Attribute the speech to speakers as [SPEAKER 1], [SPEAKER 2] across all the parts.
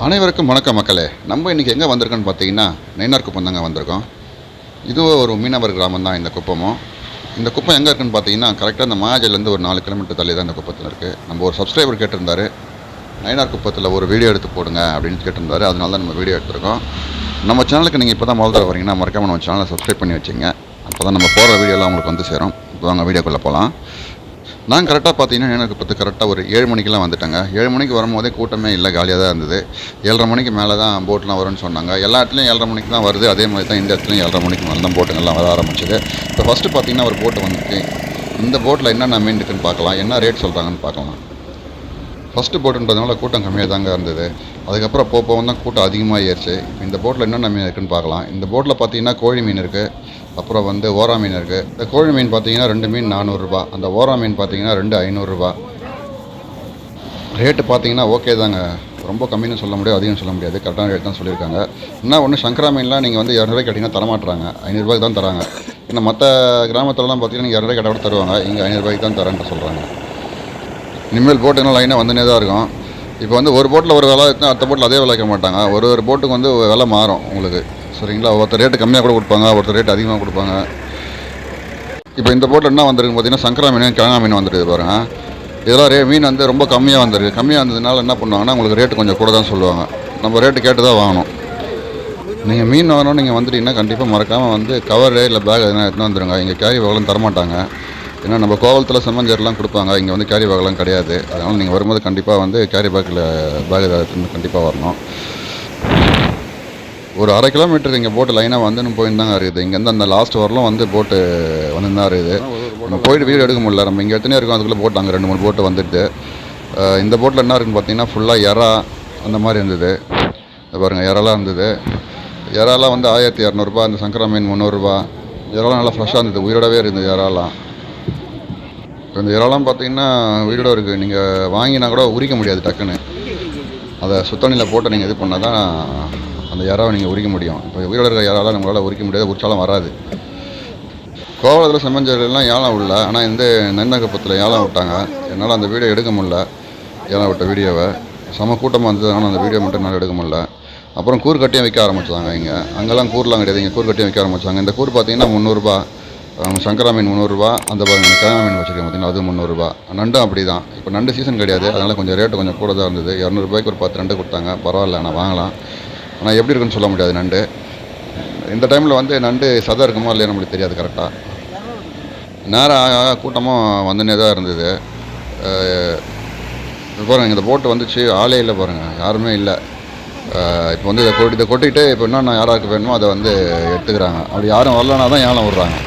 [SPEAKER 1] அனைவருக்கும் வணக்கம் மக்களே. நம்ம இன்றைக்கி எங்கே வந்திருக்கோன்னு பார்த்தீங்கன்னா நயினார் குப்பம் தாங்க வந்திருக்கோம். இதுவும் ஒரு மீனவர் கிராமம் தான் இந்த குப்பமும். இந்த குப்பம் எங்கே இருக்குன்னு பார்த்தீங்கன்னா கரெக்டாக இந்த மாயாஜிலேருந்து ஒரு 4 கிலோமீட்டர் தள்ளி தான் இந்த குப்பத்தில் இருக்குது. நம்ம ஒரு சப்ஸ்கிரைபர் கேட்டிருந்தார், நயினார் குப்பத்தில் ஒரு வீடியோ எடுத்து போடுங்க அப்படின்னு கேட்டிருந்தாரு. அதனால தான் நம்ம வீடியோ எடுத்துருக்கோம். நம்ம சேனலுக்கு நீங்கள் இப்போ தான் முதல்ல வரீங்கன்னா மறக்காமல் நம்ம சேனலை சப்ஸ்கிரைப் பண்ணி வச்சுங்க. அப்போ தான் நம்ம போகிற வீடியோலாம் உங்களுக்கு வந்து சேரும். இப்போ வாங்க வீடியோக்குள்ளே போகலாம். நான் கரெக்டாக பார்த்தீங்கன்னா எனக்கு பத்து கரெக்டாக ஒரு 7 மணிக்கெலாம் வந்துட்டேங்க. 7 மணிக்கு வரும்போதே கூட்டமே இல்லை, காலியாக தான் இருந்தது. 7:30 மணிக்கு மேலே தான் போட்லாம் வரும்னு சொன்னாங்க. எல்லா இடத்துலையும் 7:30 மணிக்கு தான் வருது. அதே மாதிரி தான் இந்த இடத்துலையும் 7:30 மணிக்கு மேலே தான் போட்டுங்கள்லாம் வர ஆரம்பிச்சிது. இப்போ ஃபஸ்ட்டு பார்த்தீங்கன்னா ஒரு போட்டு வந்துருக்கு. இந்த போட்டில் என்னென்ன மீன் இருக்குன்னு பார்க்கலாம், என்ன ரேட் சொல்கிறாங்கன்னு பார்க்கலாம். ஃபஸ்ட்டு போட்டுன்றதுனால கூட்டம் கம்மியாக தாங்க இருந்தது. அதுக்கப்புறம் போகவும் தான் கூட்டம் அதிகமாக ஏறிச்சு. இந்த போட்டில் என்னென்ன மீன் இருக்குன்னு பார்க்கலாம். இந்த போட்டில் பார்த்தீங்கன்னா கோழி மீன் இருக்குது, அப்புறம் வந்து ஓரா மீன் இருக்குது. இந்த கோழி மீன் பார்த்தீங்கன்னா 2 மீன் 400 ரூபா, அந்த ஓரா மீன் பார்த்தீங்கன்னா 2 500 ரூபா. ரேட்டு பார்த்தீங்கன்னா ஓகே தாங்க, ரொம்ப கம்மின்னு சொல்ல முடியாது, அதிகம் சொல்ல முடியாது, கரெக்டான ரேட் தான் சொல்லியிருக்காங்க. என்ன ஒன்று சங்கரா மீன்லாம் நீங்கள் வந்து 200 கேட்டிங்கன்னா தரமாட்டுறாங்க, 500 ரூபாய்க்கு தான் தராங்க. ஏன்னா மற்ற கிராமத்துலலாம் பார்த்தீங்கன்னா நீங்கள் 200 கேட்டால் கூட தருவாங்க, இங்கே 500 ரூபாய்க்கு தான் தரேன்ட்டு சொல்கிறாங்க. இனிமேல் போட்டுங்கலாம் லைனாக வந்துனே தான் இருக்கும். இப்போ வந்து ஒரு போட்டில் ஒரு விலை எடுத்தால் அடுத்த போட்டில் அதே விலை வைக்க மாட்டாங்க. ஒரு போட்டுக்கு வந்து விலை மாறும் உங்களுக்கு, சரிங்களா? ஒருத்தர் ரேட்டு கம்மியாக கூட கொடுப்பாங்க, ஒருத்தர் ரேட்டு அதிகமாக கொடுப்பாங்க. இப்போ இந்த போட்டில் என்ன வந்திருக்கு பார்த்தீங்கன்னா சங்கரா மீன் கிழங்கா மீன் வந்துருக்கு பாருங்க. இதெல்லாம் மீன் வந்து ரொம்ப கம்மியாக வந்திருக்கு. கம்மியாக வந்ததுனால என்ன பண்ணுவாங்கன்னா உங்களுக்கு ரேட்டு கொஞ்சம் கூட தான் சொல்லுவாங்க. நம்ம ரேட்டு கேட்டு தான் வாங்கணும். நீங்கள் மீன் வாங்கணும் நீங்கள் வந்துட்டீங்கன்னா கண்டிப்பாக மறக்காமல் வந்து கவரு இல்லை பேக் எதனா எடுத்துன்னு வந்துடுங்க. இங்கே கேரி பேக்லாம் தரமாட்டாங்க. ஏன்னா நம்ம கோவலத்தில் செம்மஞ்சர்லாம் கொடுப்பாங்க, இங்கே வந்து கேரி பேக்லாம் கிடையாது. அதனால் நீங்கள் வரும்போது கண்டிப்பாக வந்து கேரி பேக்கில் பேக் எடுத்துன்னு கண்டிப்பாக வரணும். ஒரு 1/2 கிலோமீட்டர் இங்கே போட்டு லைனாக வந்துன்னு போயின்னு தாங்க இருக்குது. இங்கேருந்து அந்த லாஸ்ட் வரலாம் வந்து போட்டு வந்து தான் இருக்குது. நம்ம போயிட்டு வீடியோ எடுக்க முடியல, நம்ம இங்கே எத்தனையோ இருக்கும், அதுக்குள்ளே போட்டு அங்கே 2-3 போட்டு வந்துடுது. இந்த போட்டில் என்ன இருக்குன்னு பார்த்தீங்கன்னா ஃபுல்லாக எறா அந்த மாதிரி இருந்தது. பாருங்கள், எறாலாம் இருந்தது. எறாலாம் வந்து 1200 ரூபா, அந்த சங்கரா மீன் 300 ரூபா. எறாலாம் நல்லா ஃப்ரெஷ்ஷாக இருந்தது, உயிரோடவே இருந்தது எறாலாம். இந்த இறாலாம் பார்த்தீங்கன்னா உயிரோட இருக்குது. நீங்கள் வாங்கினா கூட உரிக்க முடியாது டக்குன்னு. அதை சுத்தணியில் போட்டு நீங்கள் இது பண்ணால் தான் அந்த இறாவை நீங்கள் உரிக்க முடியும். இப்போ உயிரோட இருக்கிற இறாலாம் நம்மளால் உரிக்க முடியாது, உரிச்சாலும் வராது. கோவலத்தில் செம்மஞ்சேரிலாம் ஏலம் விடல, ஆனால் இந்த நன்னகப்பத்தில் ஏலம் விட்டாங்க. என்னால் அந்த வீடியோ எடுக்க முடியல, ஏலம் விட்ட வீடியோவை. செம கூட்டமாக இருந்தது, ஆனால் அந்த வீடியோ மட்டும் என்னால் எடுக்க முடியல. அப்புறம் கூறு கட்டியும் விற்க ஆரம்பிச்சாங்க. இங்கே அங்கெல்லாம் கூறுலாம் கிடையாது, இங்கே கூறு கட்டியும் விற்க ஆரம்பித்தாங்க. இந்த கூறு பார்த்தீங்கன்னா 300 ரூபா, சங்கரா மீன் 300 ரூபா. அந்த பாருங்கள் கிழங்கா மீன் வச்சுருக்கேன் பார்த்தீங்கன்னா அது 300 ரூபா. நண்டும் அப்படி தான். இப்போ நண்டு சீசன் கிடையாது, அதனால் கொஞ்சம் ரேட்டு கொஞ்சம் கூட தான் இருந்தது. 200 ரூபாய்க்கு ஒரு 10 நண்டு கொடுத்தாங்க, பரவாயில்ல, நான் வாங்கலாம். ஆனால் எப்படி இருக்குன்னு சொல்ல முடியாது நண்டு. இந்த டைமில் வந்து நண்டு சதை இருக்குமோ இல்லையா நம்மளுக்கு தெரியாது கரெக்டாக. நேரம் கூட்டமும் வந்துனே தான் இருந்தது. பாருங்கள், இந்த போட்டு வந்துச்சு, ஆளே இல்லை பாருங்கள், யாருமே இல்லை. இப்போ வந்து இதை கொட்டிட்டு இப்போ இன்னும் யாராருக்கு வேணுமோ அதை வந்து எடுத்துக்கிறாங்க. அப்படி யாரும் வரலனா தான் ஏலம் விட்றாங்க.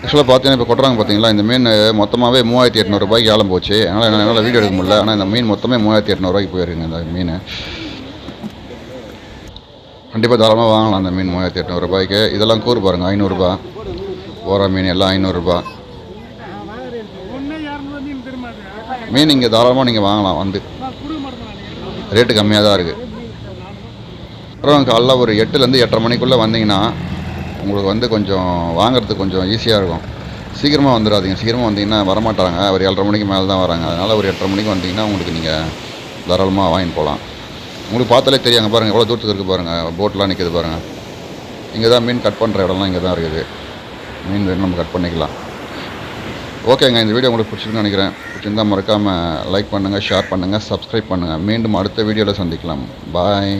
[SPEAKER 1] ஆக்சுவலாக பார்த்தீங்கன்னா இப்போ கொட்டுறாங்க பார்த்தீங்களா, இந்த மீன் மொத்தமாகவே 3800 ரூபாய்க்கு ஏலம் போச்சு. அதனால் என்னால் வீடியோ எடுக்க முடியல. ஆனால் இந்த மீன் மொத்தமே 3800 ரூபாய்க்கு போயிருக்குங்க. இந்த மீன் கண்டிப்பாக தாராளமாக வாங்கலாம். அந்த மீன் 3800 ரூபாய்க்கு. இதெல்லாம் கூறு பாருங்கள் 500 ரூபா. ஓரா மீன் எல்லாம் 500 ரூபா. மீன் இங்கே தாராளமாக நீங்கள் வாங்கலாம், வந்து ரேட்டு கம்மியாக தான் இருக்குது. அப்புறம் காலைல ஒரு 8லேருந்து 8:30 மணிக்குள்ளே வந்தீங்கன்னா உங்களுக்கு வந்து கொஞ்சம் வாங்குறதுக்கு கொஞ்சம் ஈஸியாக இருக்கும். சீக்கிரமாக வந்துடாதீங்க, சீக்கிரமாக வந்தீங்கன்னா வரமாட்டாங்க. ஒரு 7:30 மணிக்கு மேலே தான் வராங்க. அதனால் ஒரு 8:30 மணிக்கு வந்தீங்கன்னா உங்களுக்கு நீங்கள் தாராளமாக வாங்கிட்டு போகலாம். உங்களுக்கு பார்த்தாலே தெரியாங்க பாருங்கள், எவ்வளோ தூரத்துக்கு இருக்குது பாருங்கள், போட்லாம் நிற்கிது பாருங்கள். இங்கே தான் மீன் கட் பண்ணுற இடம்லாம் இங்கே தான் இருக்குது. மீன் வேணும் நம்ம கட் பண்ணிக்கலாம். ஓகேங்க, இந்த வீடியோ உங்களுக்கு பிடிச்சிருக்குன்னு நினைக்கிறேன். பிடிச்சிருந்தால் மறக்காமல் லைக் பண்ணுங்கள், ஷேர் பண்ணுங்கள், சப்ஸ்கிரைப் பண்ணுங்கள். மீண்டும் அடுத்த வீடியோவில் சந்திக்கலாம். பாய்.